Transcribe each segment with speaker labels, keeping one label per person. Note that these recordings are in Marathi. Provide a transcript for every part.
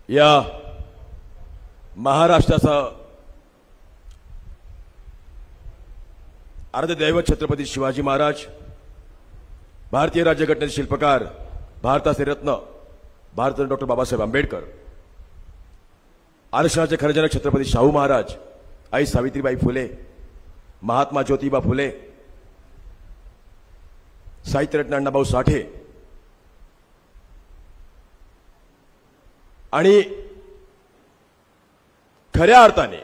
Speaker 1: या महाराष्ट्राचा अर्धदैवत छत्रपती शिवाजी महाराज, भारतीय राज्यघटनेचे शिल्पकार, भारताचे रत्न भारतरत्न डॉक्टर बाबासाहेब आंबेडकर, आरक्षणाचे खरे जनक छत्रपती शाहू महाराज, आई सावित्रीबाई फुले, महात्मा ज्योतिबा फुले, साहित्यरत्न अण्णाभाऊ साठे आणि खऱ्या अर्थाने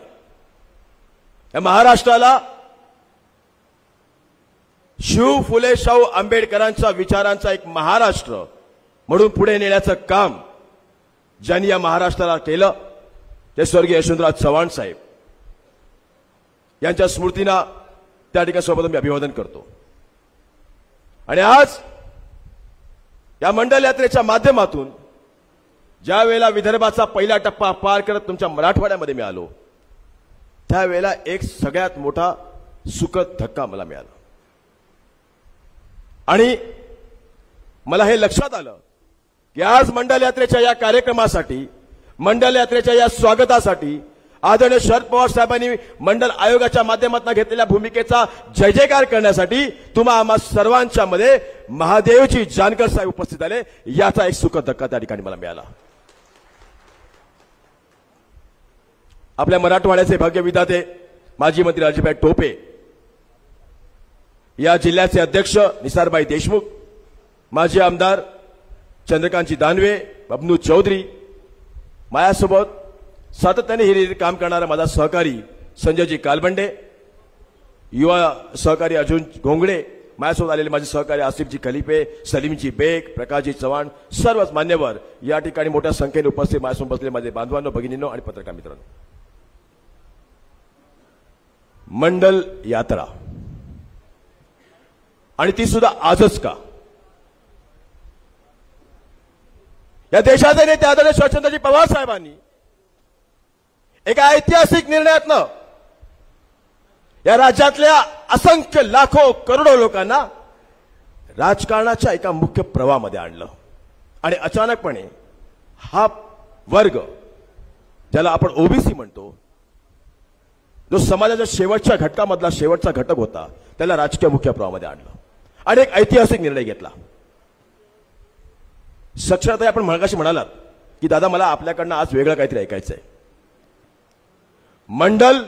Speaker 1: या महाराष्ट्राला शिव फुले शाहू आंबेडकरांच्या विचारांचा एक महाराष्ट्र म्हणून पुढे नेण्याचं काम ज्यांनी या महाराष्ट्राला केलं ते स्वर्गीय यशवंतराव चव्हाण साहेब यांच्या स्मृतींना त्या ठिकाणी सोबत मी अभिवादन करतो। आणि आज या मंडल यात्रेच्या माध्यमातून ज्या वेळेला विदर्भाचा पहिला टप्पा पार करत तुमच्या मराठवाड्यामध्ये मी आलो त्यावेळेला एक सगळ्यात मोठा सुखद धक्का मला मिळाला आणि मला हे लक्षात आलं की आज मंडल यात्रेच्या या कार्यक्रमासाठी, मंडल यात्रेच्या या स्वागतासाठी आदरणीय शरद पवार साहेबांनी मंडल आयोगाच्या माध्यमातून घेतलेल्या भूमिकेचा जय जयकार करण्यासाठी तुम्हा आम्हा सर्वांच्या मध्ये महादेवजी जानकर साहेब उपस्थित आले, याचा एक सुखद धक्का त्या ठिकाणी मला मिळाला। आपल्या मराठवाड्याचे भाग्यविधाते माजी मंत्री राजभाई टोपे, या जिल्ह्याचे अध्यक्ष निसारबाई देशमुख, माजी आमदार चंद्रकांतजी दानवे, बबनू चौधरी, माझ्यासोबत सातत्याने हे काम करणारा माझा सहकारी संजयजी कालबंडे, युवा सहकारी अर्जुन घोंगडे, माझ्यासोबत आलेले माझे सहकारी आसिफजी खलिफे, सलीमजी बेग, प्रकाशजी चव्हाण, सर्वच मान्यवर या ठिकाणी मोठ्या संख्येने उपस्थित माझ्यासोबत बसलेले माझे बांधवांनो, भगिनींनो आणि पत्रकार मित्रांनो, मंडल यात्रा आणि ती सुद्धा आजच का? या देशाचे नेते आदरणीय शरदचंद्रजी पवार साहेबांनी एका ऐतिहासिक निर्णयातनं या राज्यातल्या असंख्य लाखो करोडो लोकांना राजकारणाच्या एका मुख्य प्रवाहामध्ये आणलं आणि अचानकपणे हा वर्ग ज्याला आपण ओबीसी म्हणतो, जो समाजाच्या शेवटच्या घटकामधला शेवटचा घटक होता, त्याला राजकीय मुख्य प्रवाहामध्ये आणलं आणि एक ऐतिहासिक निर्णय घेतला। साक्षरता आपण मगाशी म्हणालात की दादा मला आपल्याकडनं आज वेगळं काहीतरी ऐकायचंय। मंडल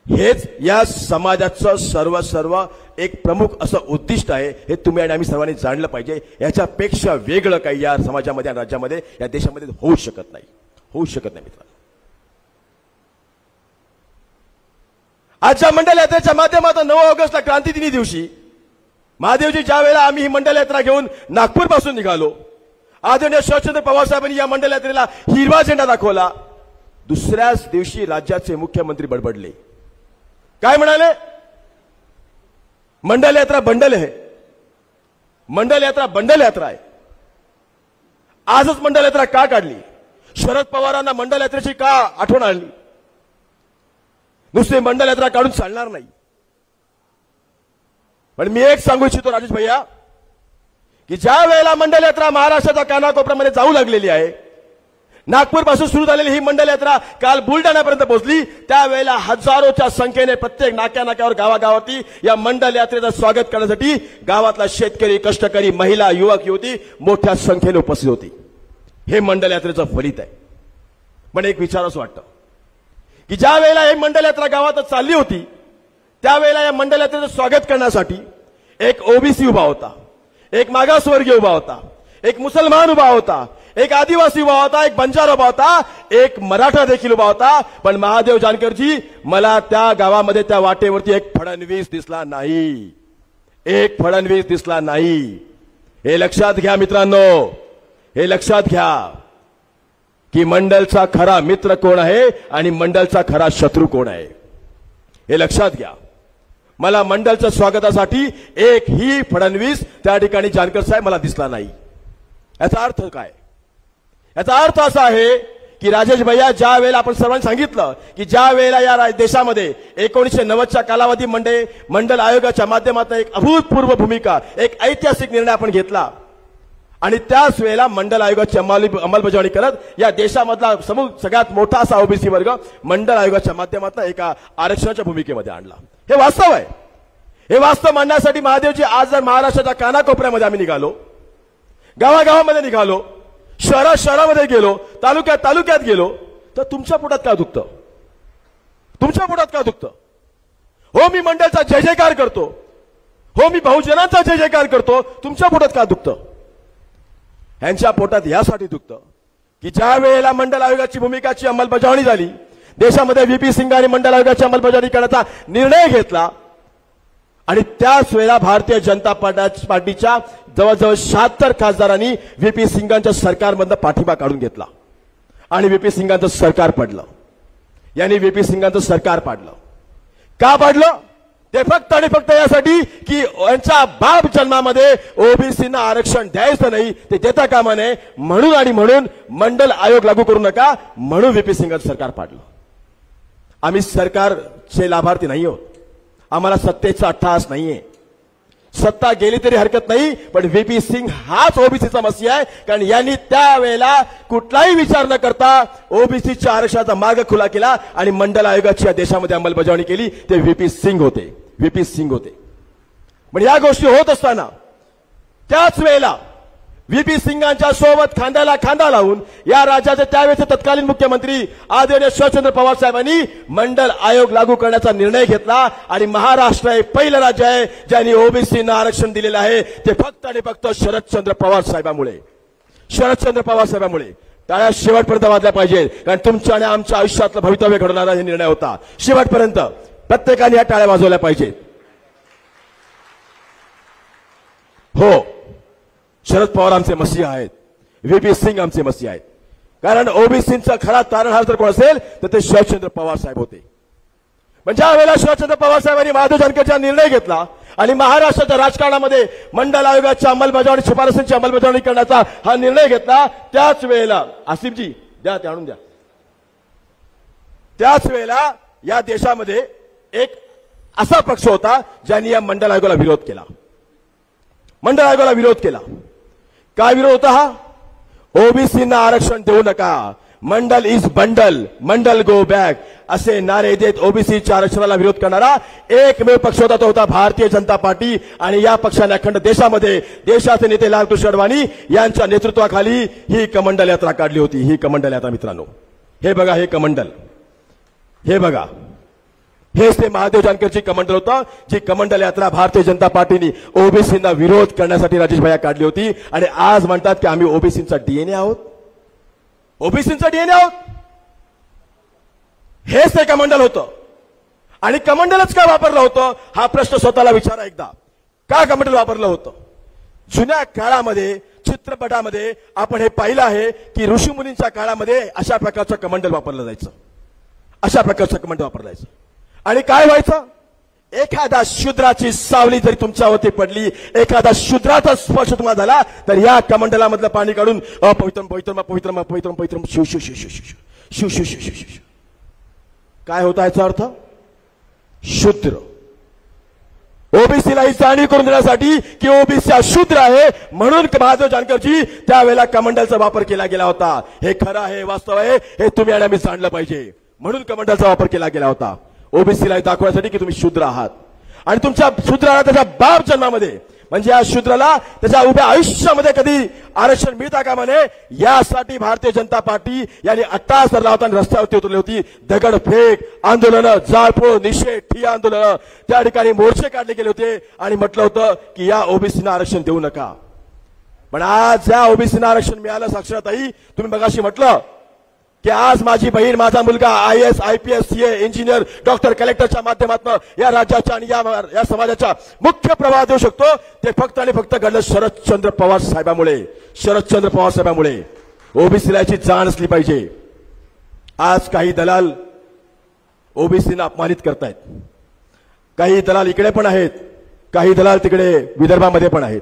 Speaker 1: हेच या समाजाचं सर्व एक प्रमुख असं उद्दिष्ट आहे, हे तुम्ही आणि आम्ही सर्वांनी जाणलं पाहिजे। याच्यापेक्षा वेगळं काही या समाजामध्ये आणि राज्यामध्ये या देशामध्ये होऊ शकत नाही मित्रांनो। आजच्या मंडल यात्रेच्या माध्यमातून 9 ऑगस्टला क्रांतिदिनी दिवशी महादेवजी ज्या वेळेला आम्ही ही मंडल यात्रा घेऊन नागपूर पासून निघालो, आदरणीय शरदचंद्र पवार साहेबांनी या मंडल यात्रेला हिरवा झेंडा दाखवला। दुसऱ्याच दिवशी राज्याचे मुख्यमंत्री बडबडले, काय म्हणाले? मंडल यात्रा बंडल आहे, मंडल यात्रा बंडल यात्रा आहे। आजच मंडल यात्रा का काढली? शरद पवारांना मंडल यात्रेची का आठवण आणली? नुसते मंडल यात्रा काढून चालणार नाही। पण मी एक सांगू इच्छितो राजेश भैया की ज्या वेळेला मंडल यात्रा महाराष्ट्राच्या कानाकोपऱ्यामध्ये जाऊ लागलेली आहे, नागपूर पासून सुरू झालेली ही मंडल यात्रा काल बुलढाण्यापर्यंत पोहोचली, त्यावेळेला हजारोच्या संख्येने प्रत्येक नाक्यानाक्यावर गावागावाती या मंडल यात्रेचं स्वागत करण्यासाठी गावातला शेतकरी, कष्टकरी, महिला, युवक, युवती मोठ्या संख्येने उपस्थित होती। हे मंडल यात्रेचं फलित आहे। पण एक विचारच वाटतं की ज्या वेळेला ही मंडल यात्रा गावात चालली होती त्यावेळेला या मंडल यात्रेचं स्वागत करण्यासाठी एक ओबीसी उभा होता, एक मागासवर्गीय उभा होता, एक मुसलमान उभा होता, एक आदिवासी उभा होता, एक बंजारा उभा होता, एक मराठा देखील उभा होता। पण महादेव जानकरजी, मला त्या गावामध्ये त्या वाटेवरती एक फडणवीस दिसला नाही, एक फडणवीस दिसला नाही। हे लक्षात घ्या मित्रांनो, हे लक्षात घ्या की मंडलचा खरा मित्र कोण आहे आणि मंडलचा खरा शत्रू कोण आहे, हे लक्षात घ्या। मला मंडलच्या स्वागतासाठी एकही फडणवीस त्या ठिकाणी जानकर साहेब मला दिसला नाही। याचा अर्थ काय? याचा अर्थ असा आहे की राजेश भैया, ज्या वेळेला आपण सर्वांनी सांगितलं की ज्या वेळेला या देशामध्ये 1990च्या कालावधीमध्ये मंडल आयोगाच्या माध्यमातून एक अभूतपूर्व भूमिका, एक ऐतिहासिक निर्णय आपण घेतला आणि त्याच वेळेला मंडल आयोगाची अंमलबजावणी करत या देशामधला सगळ्यात मोठा असा ओबीसी वर्ग मंडल आयोगाच्या माध्यमातून एका आरक्षणाच्या भूमिकेमध्ये आणला। हे वास्तव आहे। हे वास्तव मांडण्यासाठी महादेवजी आज जर महाराष्ट्राच्या कानाकोपऱ्यामध्ये आम्ही निघालो, गावागावामध्ये निघालो, शहरामध्ये गेलो, तालुक्यात गेलो, तर तुमच्या पोटात काय दुखतं? तुमच्या पोटात काय दुखतं? हो मी मंडळचा जय जयकार करतो, हो मी बहुजनांचा जय जयकार करतो, तुमच्या पोटात काय दुखतं? यांच्या पोटात यासाठी दुखतं की ज्या वेळेला मंडल आयोगाची भूमिकाची अंमलबजावणी झाली, देशामध्ये व्हीपी सिंगांनी मंडल आयोगाची अंमलबजावणी करण्याचा निर्णय घेतला आणि त्याच वेळेला भारतीय जनता पार्टीच्या जवळजवळ 76 खासदारांनी व्हीपी सिंगांच्या सरकारमधनं पाठिंबा काढून घेतला आणि व्हीपी सिंगांचं सरकार पडलं। यांनी व्हीपी सिंगांचं सरकार पाडलं। का पाडलं? ते फक्त आणि फक्त यासाठी की यांच्या बाप जन्मामध्ये ओबीसींना आरक्षण द्यायचं नाही, ते देता कामा नये म्हणून मंडल आयोग लागू करू नका म्हणून व्हीपी सिंगांचं सरकार पाडलं। आम्ही सरकारचे लाभार्थी नाही आहोत, आम्हाला सत्तेचा अट्टहास नाहीये, सत्ता गेली तरी हरकत नाही, पण व्हीपी सिंग हाच ओबीसीचा मसीहा आहे, कारण यांनी त्यावेळेला कुठलाही विचार न करता ओबीसीच्या आरक्षणाचा मार्ग खुला केला आणि मंडल आयोगाची या देशामध्ये अंमलबजावणी केली। ते व्हीपी सिंग होते। पण या गोष्टी होत असताना त्याच वेळेला व्हीपी सिंगांच्या सोबत खांद्याला खांदा लावून या राज्याचे त्यावेळेचे तत्कालीन मुख्यमंत्री आदरणीय शरदचंद्र पवार साहेबांनी मंडल आयोग लागू करण्याचा निर्णय घेतला आणि महाराष्ट्र हे पहिलं राज्य आहे ज्यांनी ओबीसींना आरक्षण दिलेलं आहे, ते फक्त आणि फक्त शरदचंद्र पवार साहेबांमुळे। टाळ्या शेवटपर्यंत वाजल्या पाहिजे, कारण तुमच्या आणि आमच्या आयुष्यातलं भवितव्य घडवणारा हे निर्णय होता। शेवटपर्यंत प्रत्येकाने या टाळ्या वाजवल्या पाहिजेत। हो, शरद पवार आमचे मसीहा आहेत, व्हीपी सिंग आमचे मसीहा आहेत, कारण ओबीसींचा खरा तारणहार जर कोण असेल तर ते शरदचंद्र पवार साहेब होते। पण ज्या वेळेला शरदचंद्र पवार साहेबांनी महादेव जानकरचा निर्णय घेतला आणि महाराष्ट्राच्या राजकारणामध्ये मंडल आयोगाच्या अंमलबजावणी शिफारसींची अंमलबजावणी करण्याचा हा निर्णय घेतला, त्याच वेळेला आसिफजी द्या ते आणून द्या, त्याच वेळेला या देशामध्ये एक असा पक्ष होता ज्यांनी या मंडल आयोगाला विरोध केला। काय विरोध होता हा? ओबीसींना आरक्षण देऊ नका, Mandal is bundle, Mandal go back असे नारे देत ओबीसीच्या आरक्षणाला विरोध करणारा एकमेव पक्ष होता, तो होता भारतीय जनता पार्टी। आणि या पक्षाने अखंड देशामध्ये देशाचे नेते लालकृष्ण अडवाणी यांच्या नेतृत्वाखाली ही कमंडल यात्रा काढली होती। ही कमंडल यात्रा मित्रांनो, हे बघा, हे कमंडल, हे बघा, हेच ते महादेव जानकरची कमंडल होतं, जी कमंडल यात्रा भारतीय जनता पार्टीने ओबीसींना विरोध करण्यासाठी राजेश भैया काढली होती। आणि आज म्हणतात की आम्ही ओबीसींचा डीएनए आहोत, हेच ते कमंडल होतं। आणि कमंडलच का वापरलं होतं हा प्रश्न स्वतःला विचारा एकदा, का कमंडल वापरलं होतं? जुन्या काळामध्ये चित्रपटामध्ये आपण हे पाहिलं आहे की ऋषीमुनींच्या काळामध्ये अशा प्रकारचं कमंडल वापरलं जायचं, आणि काय व्हायचं? एखादा शूद्राची सावली जरी तुमच्यावरती पडली, एखादा शूद्राचा स्पर्श तुम्हाला झाला, तर या कमंडलामधलं पाणी काढून पवित्रम शिव काय होता याचा अर्थ? शूद्र। ओबीसीला ही जाणीव करून देण्यासाठी की ओबीसी हा शूद्र आहे म्हणून महादेव जानकरजी त्यावेळेला कमंडलचा वापर केला गेला होता। हे खरं आहे, वास्तव आहे, हे तुम्ही आणि आम्ही जाणलं पाहिजे म्हणून कमंडलचा वापर केला गेला होता, ओबीसीला दाखवण्यासाठी की तुम्ही शूद्र आहात। आणि तुमच्या शूद्राला त्याच्या बाप जन्मामध्ये म्हणजे या शूद्राला त्याच्या उभ्या आयुष्यामध्ये कधी आरक्षण मिळता कामा नये यासाठी भारतीय जनता पार्टी यांनी अट्टाहास धरला होता आणि रस्त्यावरती उतरली होती। दगडफेक आंदोलनं, जाळपोळ, निषेध, ठिय्या आंदोलनं, त्या ठिकाणी मोर्चे काढले गेले होते आणि म्हटलं होतं की या ओबीसींना आरक्षण देऊ नका। पण आज या ओबीसींना आरक्षण मिळालं। साक्षरताई, तुम्ही मगाशी म्हटलं की आज माझी बहीण, माझा मुलगा IAS, IPS, CA, engineer, doctor, कलेक्टरच्या माध्यमातून या राज्याच्या आणि या समाजाच्या मुख्य प्रवाह देऊ शकतो, ते फक्त आणि फक्त घडलं शरदचंद्र पवार साहेबांमुळे। ओबीसीला याची जाण असली पाहिजे। आज काही दलाल ओबीसींना अपमानित करतायत, काही दलाल इकडे पण आहेत, काही दलाल तिकडे विदर्भामध्ये पण आहेत,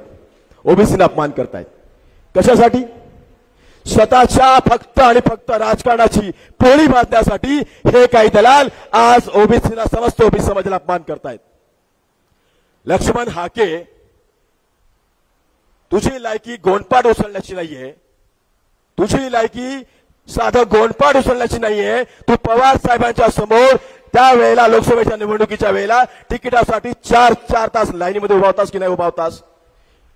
Speaker 1: ओबीसींना अपमान करतायत। कशासाठी? स्वतःच्या फक्त आणि फक्त राजकारणाची पोळी बांधण्यासाठी हे काही दलाल आज ओबीसीला समस्त ओबीसी समाजाला अपमान करतायत। लक्ष्मण हाके तुझी लायकी गोंडपाट उचलण्याची नाहीये, तुझी लायकी साधं गोंडपाट उचलण्याची नाहीये. तू पवार साहेबांच्या समोर त्यावेळेला लोकसभेच्या निवडणुकीच्या वेळेला तिकिटासाठी 4 तास लाईनीमध्ये उभा होतास की नाही उभा होतास?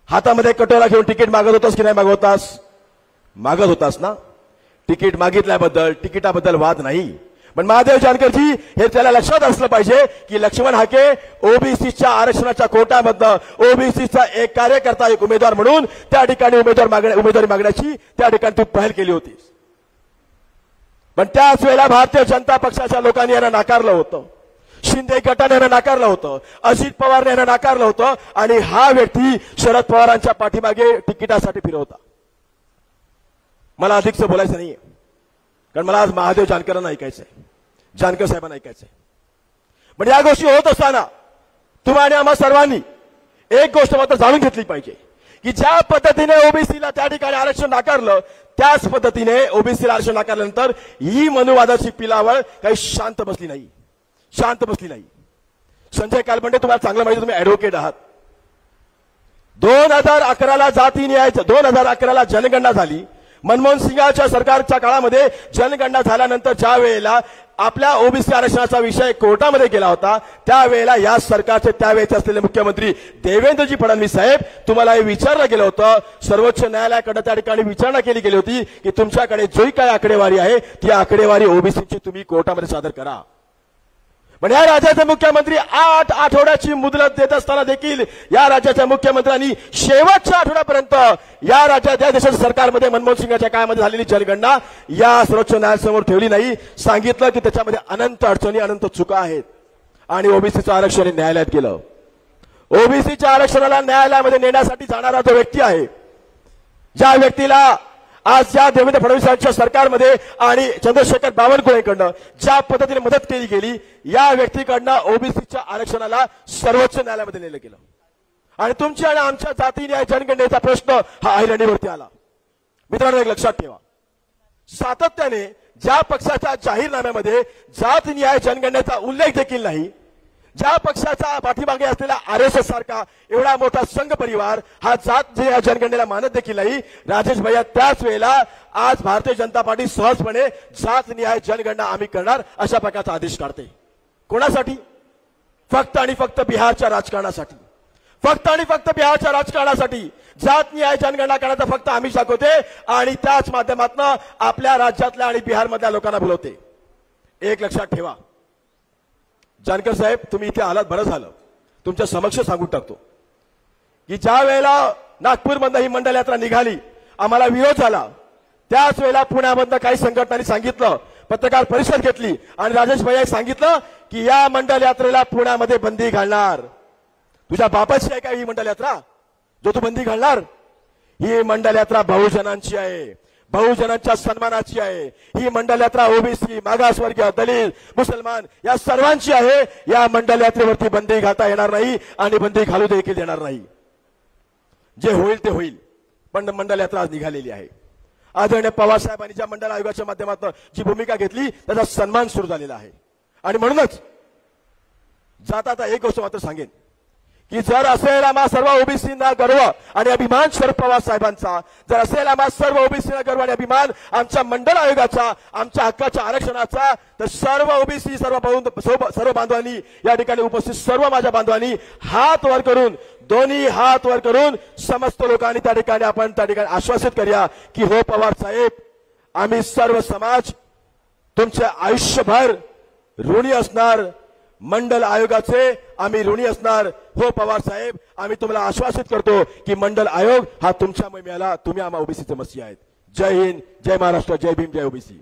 Speaker 1: हातामध्ये कटोरा घेऊन तिकीट मागत होतास की नाही मागवतास? मागत होतास ना. तिकीट मागितल्याबद्दल तिकिटाबद्दल वाद नाही, पण महादेव जानकरजी हे त्याला लक्षात असलं पाहिजे की लक्ष्मण हाके ओबीसीच्या आरक्षणाच्या कोट्यामधनं ओबीसीचा एक कार्यकर्ता, एक उमेदवार म्हणून त्या ठिकाणी उमेदवारी मागण्याची त्या ठिकाणी तू पहल केली होतीस. पण त्याच वेळेला भारतीय जनता पक्षाच्या लोकांनी यांना नाकारलं होतं, शिंदे गटाने यांना नाकारलं होतं, अजित पवारने यांना नाकारलं होतं आणि हा व्यक्ती शरद पवारांच्या पाठीमागे तिकिटासाठी फिरवता. मला अधिकच बोलायचं नाहीये, कारण मला आज महादेव जानकरांना ऐकायचंय, जानकर साहेबांना ऐकायचंय. पण या गोष्टी होत असताना तुम्हा आणि आम्हा सर्वांनी एक गोष्ट मात्र जाणून घेतली पाहिजे की ज्या पद्धतीने ओबीसीला त्या ठिकाणी आरक्षण नाकारलं, त्याच पद्धतीने ओबीसीला आरक्षण नाकारल्यानंतर ही मनुवादाची पिलावळ काही शांत बसली नाही, शांत बसली नाही. संजय कालबंडे, तुम्हाला चांगलं माहिती, तुम्ही ऍडव्होकेट आहात. 2011ला जाती न्याय, 2011ला जनगणना झाली. मनमोहन सिंगाच्या सरकारच्या काळामध्ये जनगणना झाल्यानंतर ज्या वेळेला आपल्या ओबीसी आरक्षणाचा विषय कोर्टामध्ये गेला होता, त्यावेळेला या सरकारचे त्यावेळेचे असलेले मुख्यमंत्री देवेंद्रजी फडणवीस साहेब, तुम्हाला हे विचारलं गेलं होतं, सर्वोच्च न्यायालयाकडे त्या ठिकाणी विचारणा केली गेली होती की तुमच्याकडे जी काय आकडेवारी आहे ती आकडेवारी ओबीसीची तुम्ही कोर्टामध्ये सादर करा. पण या राज्याचे मुख्यमंत्री 8 आठवड्याची मुदत देत असताना देखील या राज्याच्या मुख्यमंत्र्यांनी शेवटच्या आठवड्यापर्यंत या राज्यात, या देशाच्या सरकारमध्ये मनमोहन सिंगाच्या काळामध्ये झालेली जनगणना या सर्वोच्च न्यायालयासमोर ठेवली नाही. सांगितलं की त्याच्यामध्ये अनंत अडचणी, अनंत चुका आहेत आणि ओबीसीचं आरक्षण न्यायालयात गेलं. ओबीसीच्या आरक्षणाला न्यायालयामध्ये नेण्यासाठी जाणारा जो व्यक्ती आहे, ज्या व्यक्तीला आज या देवेंद्र फडणवीसांच्या सरकारमध्ये आणि चंद्रशेखर बावनकुळेकडनं ज्या पद्धतीने मदत केली गेली, या व्यक्तीकडनं ओबीसीच्या आरक्षणाला सर्वोच्च न्यायालयामध्ये नेलं गेलं आणि तुमच्या आणि आमच्या जाती न्याय जनगणनेचा प्रश्न हा ऐरणीवरती आला. मित्रांनो, एक लक्षात ठेवा, सातत्याने ज्या पक्षाच्या जाहीरनाम्यामध्ये जात न्याय जनगणनेचा उल्लेख देखील नाही, ज्या पक्षाचा पाठीमागे असलेला आरएसएस सारखा एवढा मोठा संघ परिवार हा जात जनगणनेला मानत देखील नाही, राजेश भैया त्याच वेळेला आज भारतीय जनता पार्टी सहजपणे जात न्याय जनगणना आम्ही करणार अशा प्रकारचा आदेश काढते. कोणासाठी? फक्त आणि फक्त बिहारच्या राजकारणासाठी, फक्त आणि फक्त बिहारच्या राजकारणासाठी जात न्याय जनगणना करण्याचा फक्त आम्ही दाखवते आणि त्याच माध्यमातून आपल्या राज्यातल्या आणि बिहारमधल्या लोकांना बोलवते. एक लक्षात ठेवा, जानकर साहेब, तुम्ही इथे आलात, बरं झालं. तुमच्या समक्ष सांगून टाकतो की ज्या वेळेला नागपूरमधनं ही मंडल यात्रा निघाली, आम्हाला विरोध झाला. त्याच वेळेला पुण्यामधनं काही संघटनांनी सांगितलं, पत्रकार परिषद घेतली आणि राजेश भैया सांगितलं की या मंडल यात्रेला पुण्यामध्ये बंदी घालणार. तुझ्या बापाची आहे का ही मंडल यात्रा जो तू बंदी घालणार? ही मंडल यात्रा बहुजनांची आहे, बहुजनांच्या सन्मानाची आहे. ही मंडल यात्रा ओबीसी, मागासवर्गीय, दलित, मुसलमान या सर्वांची आहे. या मंडल यात्रेवरती बंदी घालता येणार नाही आणि बंदी घालू देखील येणार नाही. जे होईल ते होईल, पण मंडल यात्रा आज निघालेली आहे. आदरणीय पवार साहेबांनी ज्या मंडल आयोगाच्या माध्यमातून जी भूमिका घेतली त्याचा सन्मान सुरू झालेला आहे. आणि म्हणूनच जाता एक गोष्ट मात्र सांगेन की जर असेल आम्हा सर्व ओबीसींना गर्व आणि अभिमान शरद पवार साहेबांचा, जर असेल आम्हा सर्व ओबीसींना गर्व आणि अभिमान आमच्या मंडल आयोगाचा, आमच्या हक्काच्या आरक्षणाचा, तर सर्व ओबीसी, सर्व बांधवांनी या ठिकाणी उपस्थित सर्व माझ्या बांधवांनी हात वर करून, दोन्ही हात वर करून समस्त लोकांनी त्या ठिकाणी आपण त्या ठिकाणी आश्वासित करूया की हो पवार साहेब, आम्ही सर्व समाज तुमचे आयुष्यभर ऋणी असणार, मंडल आयोगाचे आम्ही ऋणी असणार. हो पवार साहेब, आम्ही तुम्हाला आश्वासित करतो की मंडल आयोग हा तुमच्या महिम्याला, तुम्ही आम्हा ओबीसीचे मसी आहेत. जय हिंद, जय महाराष्ट्र, जय भीम, जय ओबीसी.